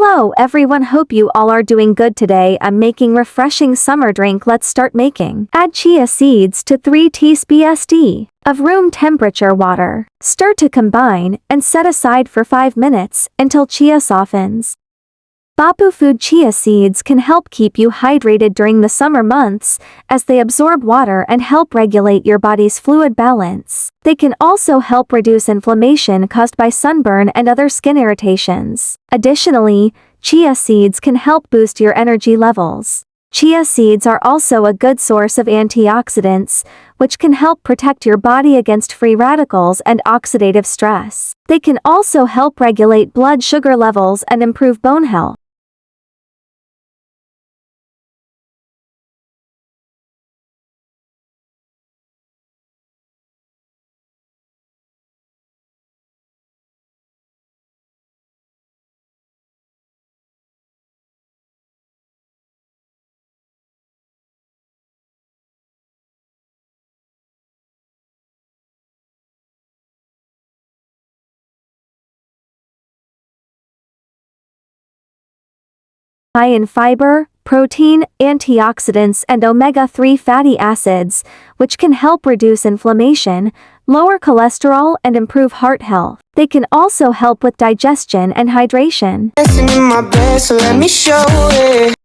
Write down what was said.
Hello everyone, hope you all are doing good today. I'm making refreshing summer drink. Let's start making. Add chia seeds to 3 teaspoons of room temperature water. Stir to combine and set aside for 5 minutes until chia softens. Bapu Food chia seeds can help keep you hydrated during the summer months as they absorb water and help regulate your body's fluid balance. They can also help reduce inflammation caused by sunburn and other skin irritations. Additionally, chia seeds can help boost your energy levels. Chia seeds are also a good source of antioxidants, which can help protect your body against free radicals and oxidative stress. They can also help regulate blood sugar levels and improve bone health. High in fiber, protein, antioxidants and omega-3 fatty acids, which can help reduce inflammation, lower cholesterol and improve heart health. They can also help with digestion and hydration.